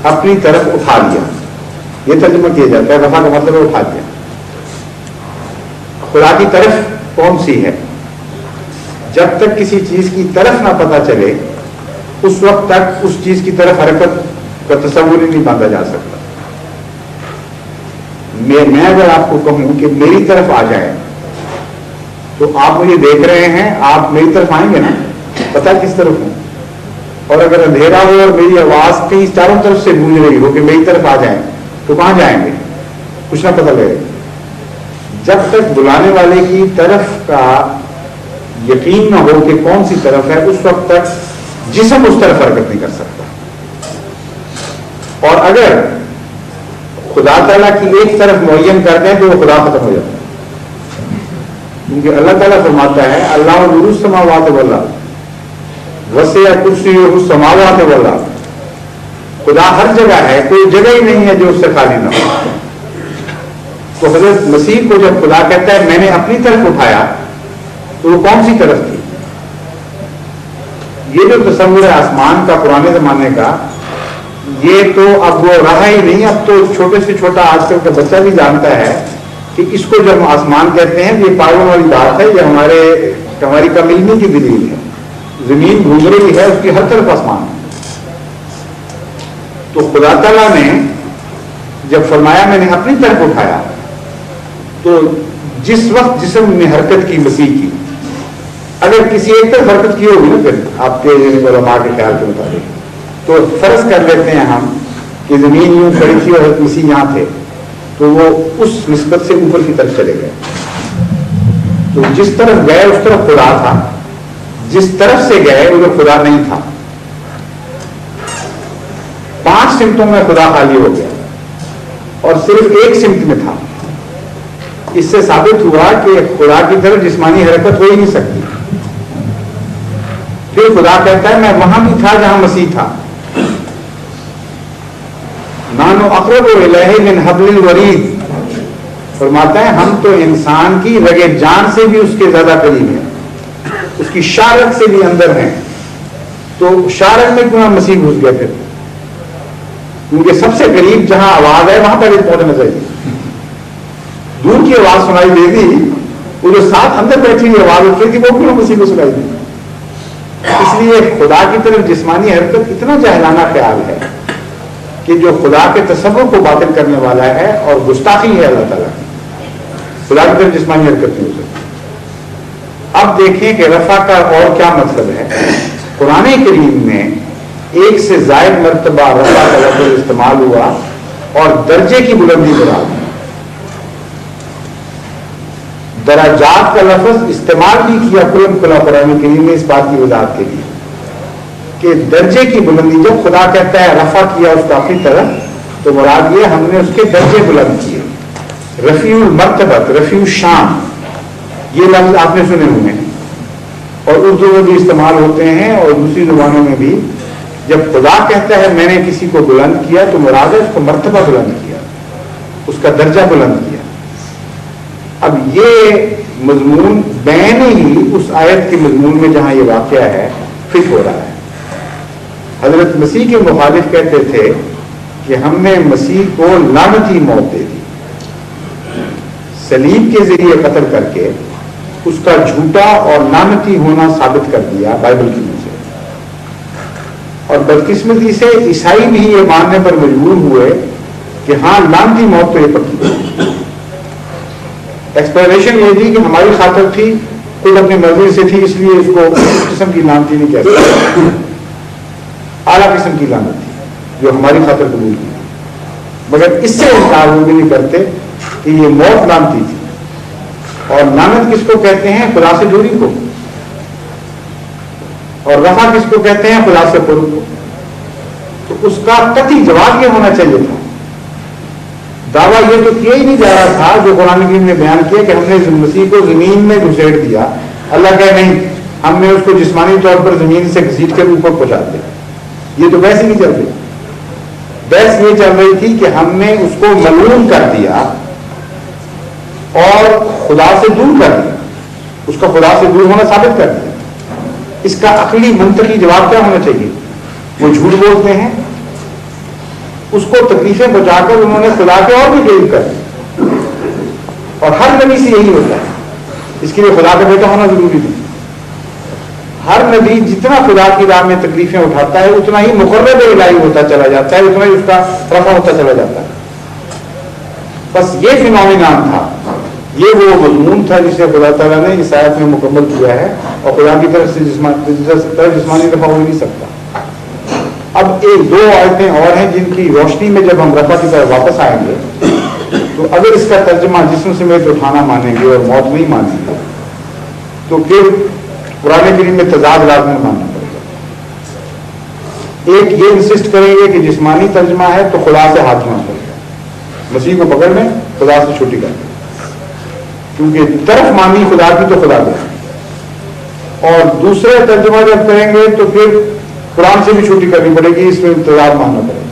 اپنی طرف اٹھا لیا، یہ ترجمہ کیا جاتا ہے، رفع کا مطلب ہے اٹھا دیا۔ خدا کی طرف کون سی ہے؟ جب تک کسی چیز کی طرف نہ پتہ چلے اس وقت تک اس چیز کی طرف حرکت کا تصور ہی نہیں باندھا جا سکتا۔ میں اگر آپ کو کہوں کہ میری طرف آ جائیں تو آپ مجھے دیکھ رہے ہیں، آپ میری طرف آئیں گے نا، پتہ کس طرف ہوں؟ اور اگر اندھیرا ہو اور میری آواز کہیں چاروں طرف سے گونج رہی ہو کہ میری طرف آ جائیں تو کہاں جائیں گے؟ کچھ نہ پتہ لگے۔ جب تک بلانے والے کی طرف کا یقین نہ ہو کہ کون سی طرف ہے، اس وقت تک جسم اس طرف حرکت نہیں کر سکتا۔ اور اگر خدا تعالیٰ کی ایک طرف معین کر دیں تو وہ خدا ختم ہو جاتا ہے، کیونکہ اللہ تعالیٰ فرماتا ہے اللہ نور السماوات والارض وسع کرسیہ السماوات والارض، خدا ہر جگہ ہے، کوئی جگہ ہی نہیں ہے جو اس سے خالی نہ ہو۔ تو حضرت مسیح کو جب خدا کہتا ہے میں نے اپنی طرف اٹھایا تو وہ کون سی طرف تھی؟ یہ جو تصور ہے آسمان کا پرانے زمانے کا، یہ تو اب وہ رہا ہی نہیں۔ اب تو چھوٹے سے چھوٹا آج کل کا بچہ بھی جانتا ہے کہ اس کو جب آسمان کہتے ہیں یہ پاگلوں والی بات ہے، یہ ہماری کم علمی کی دلیل ہے۔ زمین گھوم رہی ہے، اس کی ہر طرف آسمان ہے۔ تو خدا تعالیٰ نے جب فرمایا میں نے اپنی طرف اٹھایا، تو جس وقت جسم نے حرکت کی مسیح کی، اگر کسی ایک طرف حرکت کی ہوگی نا پھر آپ کے علماء کے خیال کے مطابق، تو فرض کر لیتے ہیں ہم کہ زمین یوں کھڑی تھی اور حضرت مسیح یہاں تھے، تو وہ اس نسبت سے اوپر کی طرف چلے گئے۔ تو جس طرف گئے اس طرف خدا تھا، جس طرف سے گئے ادھر خدا نہیں تھا۔ 5 سمتوں میں خدا خالی ہو گیا اور صرف ایک سمت میں تھا۔ اس سے ثابت ہوا کہ خدا کی طرف جسمانی حرکت ہو ہی نہیں سکتی۔ پھر خدا کہتا ہے میں وہاں بھی تھا جہاں مسیح تھا۔ نانو اقرب الیہ من حبل الورید، فرماتا ہے ہم تو انسان کی رگے جان سے بھی اس کے زیادہ قریب ہیں، اس کی شارک سے بھی اندر ہیں۔ تو شارک میں کیوں مسیح گھس گیا؟ پھر کیونکہ سب سے قریب جہاں آواز ہے وہاں پہلے پہنچنا چاہیے۔ دور کی آواز سنائی دے دی، وہ جو ساتھ اندر بیٹھی ہوئی آواز اٹھ رہی تھی وہ کیوں مسیح کو سنائی دی؟ اس لیے خدا کی طرف جسمانی حرکت اتنا جاہلانہ خیال ہے کہ جو خدا کے تصور کو باطل کرنے والا ہے اور گستاخی ہے اللہ تعالیٰ کی۔ خدا کی طرف جسمانی حرکت نہیں ہو سکتی۔ اب دیکھیں کہ رفع کا اور کیا مطلب ہے۔ قرآن کریم میں ایک سے زائد مرتبہ رفع کا لفظ استعمال ہوا اور درجے کی بلندی مراد ہے۔ درجات کا لفظ استعمال بھی کیا کھلا قرآن کریم میں اس بات کی وضاحت کے لیے کہ درجے کی بلندی۔ جب خدا کہتا ہے رفع کیا اس کو اپنی طرف، تو مراد یہ ہم نے اس کے درجے بلند کیے۔ رفیع المرتبت، رفیع الشان، یہ لفظ آپ نے سنے ہوئے ہیں اور اردو میں بھی استعمال ہوتے ہیں اور دوسری زبانوں میں بھی۔ جب خدا کہتا ہے میں نے کسی کو بلند کیا تو مراد ہے اس کو مرتبہ بلند کیا، اس کا درجہ بلند کیا۔ اب یہ مضمون بین ہی اس آیت کے مضمون میں جہاں یہ واقعہ ہے فٹ ہو رہا ہے۔ حضرت مسیح کے مخالف کہتے تھے کہ ہم نے مسیح کو لعنتی موت دے دی، صلیب کے ذریعے قتل کر کے اس کا جھوٹا اور لعنتی ہونا ثابت کر دیا بائبل کی وجہ سے۔ اور بدقسمتی سے عیسائی بھی یہ ماننے پر مجبور ہوئے کہ ہاں لعنتی موت تو یہ پکی۔ ایکسپلینیشن یہ تھی کہ ہماری خاطر تھی، خود اپنی مرضی سے تھی، اس لیے اس کو اس قسم کی لعنتی نہیں کہہ سکتے، اعلیٰ قسم کی لعنت تھی جو ہماری خاطر قبول کی۔ مگر اس سے انکار وہ بھی نہیں کرتے کہ یہ موت لعنتی تھی۔ اور لعنت کس کو کہتے ہیں؟ خدا سے دوری کو۔ اور رفع کس کو کہتے ہیں؟ خدا سے قرب کو۔ تو اس کا قطعی جواب یہ ہونا چاہیے تھا۔ دعویٰ یہ تو کیا ہی نہیں جا رہا تھا جو قرآن کریم نے بیان کیا کہ ہم نے مسیح کو زمین میں گھسیٹ دیا۔ اللہ کہے نہیں، ہم نے اس کو جسمانی طور پر زمین سے گھسیٹ کر اوپر پہنچا دیا۔ یہ تو بحث ہی نہیں چل رہی۔ بحث یہ چل رہی تھی کہ ہم نے اس کو ملعون کر دیا اور خدا سے دور کر دیا، اس کا خدا سے دور ہونا ثابت کر دیا۔ اس کا عقلی منطقی جواب کیا ہونا چاہیے؟ وہ جھوٹ بولتے ہیں اس کو تکلیفیں پہنچا کر انہوں نے خدا کے اور بھی قریب کر دی. اور ہر نبی سے یہی ہوتا ہے. اس کے لیے خدا کا بیٹا ہونا ضروری نہیں. ہر نبی جتنا خدا کی راہ میں تکلیفیں اٹھاتا ہے اتنا ہی مقرب الہی ہوتا چلا جاتا ہے, اتنا ہی اس کا رفع ہوتا چلا جاتا ہے. بس یہ فینومینان تھا, یہ وہ مضمون تھا جسے خدا تعالیٰ نے اس آیت میں مکمل کیا ہے, اور خدا کی طرف سے جسمانی رفع ہو نہیں سکتا. اب ایک دو آیتیں اور ہیں جن کی روشنی میں جب ہم رفع کی طرف واپس آئیں گے تو اگر اس کا ترجمہ جسم سمیت اٹھانا مانیں گے اور موت نہیں مانیں گے تو پھر قرآن کریم میں تضاد لازمی ماننا پڑے گا. ایک یہ انسسٹ کریں گے کہ جسمانی ترجمہ ہے تو خدا سے ہاتھ جوڑنا پڑے گا, مسیح کو پکڑ لیں خدا سے چھٹی کر دیں, کیونکہ طرف مانی خدا کی تو خدا دے. اور دوسرے ترجمہ جب کریں گے تو پھر قرآن سے بھی چھٹی کرنی پڑے گی, اس میں تضاد ماننا پڑے گا.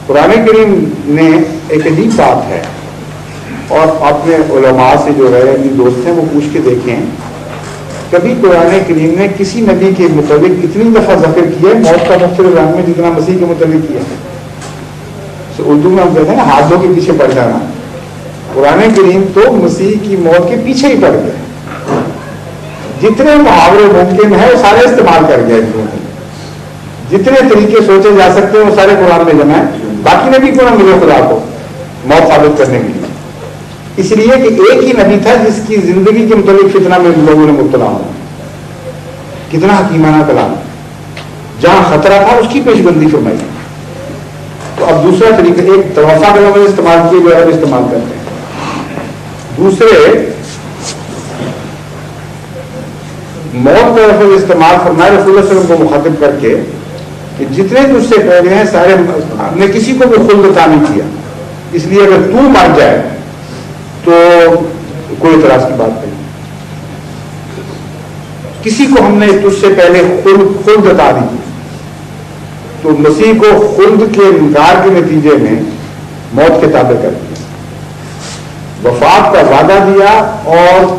قرآن کریم نے ایک عجیب بات ہے, اور اپنے علماء سے جو ہے اپنی دوست ہیں وہ پوچھ کے دیکھیں, کبھی قرآن کریم نے کسی نبی کے متعلق اتنی دفعہ ذکر کیا ہے موت کا مختلف رنگ میں جتنا مسیح کے متعلق کیا ہے. اردو میں ہم کہتے ہیں نا ہاتھ دھو کے پیچھے پڑ جانا. قرآن کریم تو مسیح کی موت کے پیچھے ہی پڑ گیا. جتنے محاورے ممکن ہیں وہ سارے استعمال کر گیا. جتنے طریقے سوچے جا سکتے ہیں وہ سارے قرآن میں جمع ہیں. باقی نبی کو نہ ملے خدا کو موت ثابت کرنے کے لیے, اس لیے کہ ایک ہی نبی تھا جس کی زندگی کے متعلق فتنہ میں لوگوں نے مبتلا ہونا. کتنا حکیمانہ کلام, جہاں خطرہ تھا اس کی پیش بندی فرمائی. تو اب دوسرا طریقہ, ایک توفا کا لفظ استعمال کیے جو ہے استعمال کرتے ہیں, دوسرے موت کا لفظ استعمال فرمائے رسول اللہ صلی اللہ علیہ وسلم کو مخاطب کر کے کہ جتنے تجھ سے پہلے ہیں سارے نے کسی کو بھی خلد عطا نہیں کیا, اس لیے اگر تو مر جائے تو کوئی اعتراض کی بات نہیں. کسی کو ہم نے تجھ سے پہلے خلد عطا نہیں کی, تو مسیح کو خلد کے انکار کے نتیجے میں موت کے تابع کر دیا, وفات کا وعدہ دیا اور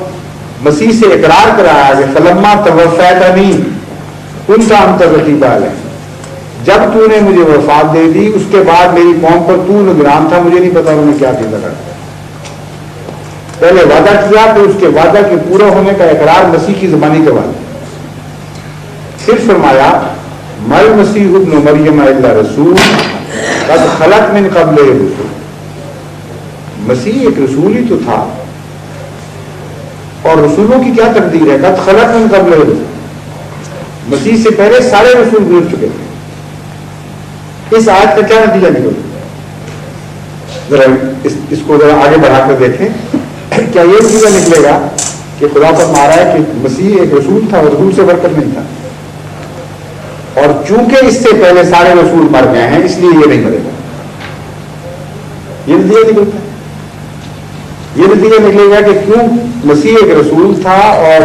مسیح سے اقرار کرایا کہ فلما توفیتنی کنت انت رقیب علیہ, جب تو نے مجھے وفات دے دی اس کے بعد میری قوم پر تو نگران تھا, مجھے نہیں پتا انہوں نے کیا کیا لگا. پہلے وعدہ کیا تو اس کے وعدہ کے پورا ہونے کا اقرار مسیح کی زبانی کے بعد. پھر فرمایا مل مسیح ابن مریم الا رسول قد خلت من قبل الرسل, مسیح ایک رسول ہی تو تھا, اور رسولوں کی کیا تقدیر ہے, قد خلت من قبل الرسل, مسیح سے پہلے سارے رسول گزر چکے تھے. اس آیت کا کیا نتیجہ نکلے, ذرا اس کو ذرا آگے بڑھا کر دیکھیں. کیا یہ نتیجہ نکلے گا کہ خدا فرما رہا ہے کہ مسیح ایک رسول تھا اور رسول سے بڑھ کر نہیں تھا, اور چونکہ اس سے پہلے سارے رسول مر گئے ہیں اس لیے یہ نہیں مرے گا. یہ نتیجہ نکلتا ہے. یہ نتیجہ نکلے گا کہ کیوں مسیح ایک رسول تھا اور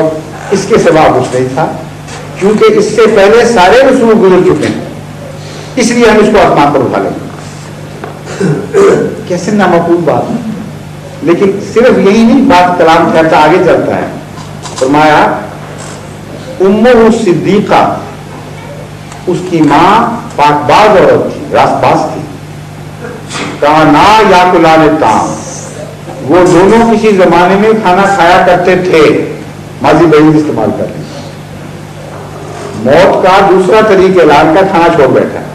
اس کے سوا کچھ نہیں تھا, کیونکہ اس سے پہلے سارے رسول گزر چکے ہیں, اس لیے ہم اس کو آسمان پر اٹھا لیں گے. کیسے نامعقول بات ہے. لیکن صرف یہی نہیں, بات کلام کہتا آگے چلتا ہے. فرمایا امہ صدیقہ, اس کی ماں پاک باز عورت تھی, راست باز تھی. کانا یاکلان الطعام, وہ دونوں کسی زمانے میں کھانا کھایا کرتے تھے. ماضی بعید استعمال کر لیں. موت کا دوسرا طریق اعلان کا کھانا چھوڑ بیٹھا ہے.